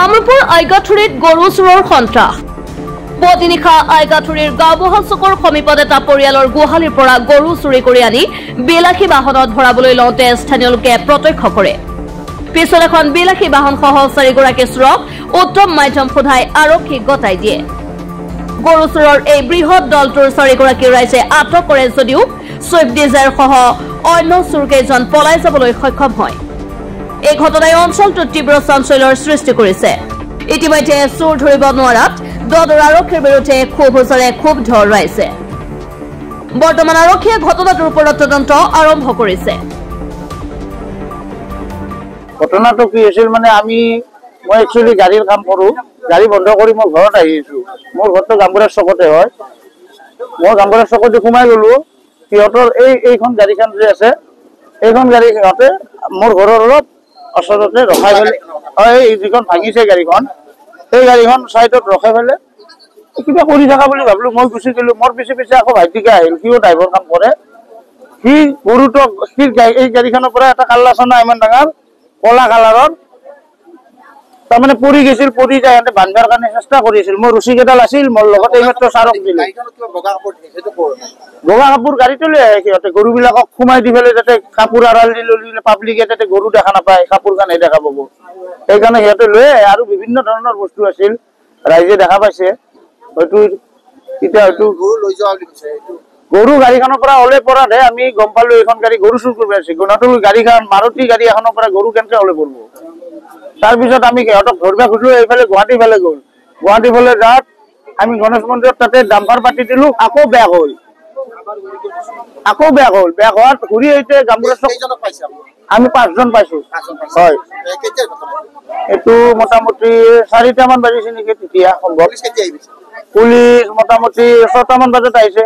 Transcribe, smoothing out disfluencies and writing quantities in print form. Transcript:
কামৰূপৰ আইগাথুৰিত গৰু চোৰৰ সন্ত্ৰাস বদিনিশা আইগাথুৰিৰ গাঁওবহল চকৰ সমীপত এটা পৰিয়ালৰ গোহালিৰ পৰা গৰু চুৰি কৰি আনি বিলাসী বাহনত ভৰাবলৈ লওঁতে স্থানীয় লোকে প্ৰত্যক্ষ কৰে পিছত এখন বিলাসী বাহনসহ 4গৰাকী চোৰক উত্তম মাধ্যম সোধাই আৰক্ষীক গতাই দিয়ে গৰু চোৰৰ এই বৃহৎ দলটোৰ 4গৰাকী ৰাইজে আটক কৰে যদিও সুইফট ডিজায়াৰ সহ অন্য চোৰকেইজন পলাই যাবলৈ সক্ষম হয় এই ঘটনাই অঞ্চলটোত তীব্ৰ চাঞ্চল্যৰ সৃষ্টি কৰিছে ইতিমধ্যে চোৰ ধৰিব নোৱাৰাত দদৰ আৰক্ষীৰ বিৰুদ্ধে ক্ষোভ ধৰাইছে বৰ্তমান আৰক্ষীয়ে ঘটনাটোৰ ওপৰত তদন্ত আৰম্ভ কৰিছে ঘটনাটো কি হৈছিল মানে মই একচুয়ালি গাড়ীৰ কাম কৰো গাড়ী বন্ধ কৰি মই ঘৰত আহিছো মোৰ ঘৰটো গাম্বুৰা চকতে হয় মই গাম্বুৰা চকতে সোমাই গলো সিহঁতৰ এইখন গাড়ীখন যে আছে এইখন গাড়ী সিহঁতে মোৰ ঘৰৰ অলপ ওচৰতে ৰখাই ফেলে এই যিখন ভাঙিছে গাড়ীখন সেই গাড়ীখন সাইডত ৰখাই ফেলে কিবা কৰি থাকা বুলি ভাবলো মই গুচি গলো মোৰ পিছে আকৌ ভাইটিকে আহিল কিও ড্ৰাইভাৰ কাম কৰে সি গৰুটো এই গাড়ীখনৰ পৰা এটা কাল্লাচনা ইমান ডাঙৰ কলা কালাৰৰ তাৰমানে পৰি গৈছিল পৰি যায় বান্ধাৰ কাৰণে চেষ্টা কৰিছিল মোৰ ৰুচি কেইডাল আছিল মোৰ লগতে এইমাত্ৰ চাৰক দিলে বগা কাপোৰ গাড়ীটো লৈ আহে সিহঁতে গৰুবিলাকক সোমাই দি পেলাই যাতে কাপোৰ আড়াল দি ললে পাব্লিকে যাতে গৰু দেখা নাপায় কাপোৰ কানে দেখা পাব সেইকাৰণে সিহঁতে লৈ আহে আৰু বিভিন্ন ধৰণৰ বস্তু আছিল ৰাইজে দেখা পাইছে হয়তো এতিয়া হয়তো গৰু লৈ যোৱা বুলি কৈছে গৰু গাড়ীখনৰ পৰা ওলাই পৰাতে আমি গম পালো এখন গাড়ী গৰু চুৰ কৰিব আছে গুণাতুল গাড়ীখন মাৰুতি গাড়ী এখনৰ পৰা গৰু কেনেকে ওলাই পৰব তাৰপিছত আমি সিহঁতক ধৰিব খুজিলো এইফালে গুৱাহাটী ফালে গ'ল গুৱাহাটী ফালে যাত আমি গণেশ মন্দিৰত তাতে ডাম্পাৰ পাতি দিলো আকৌ বেয়া হ'ল বেয়া হোৱাত ঘূৰি আহিছে গাম্বুৰা চক আমি 5জন পাইছো হয় এইটো মোটামুটি 4টামান বাজিছে নেকি তেতিয়া সম্ভৱ পুলিচ মোটামুটি 6টামান বজাত আহিছে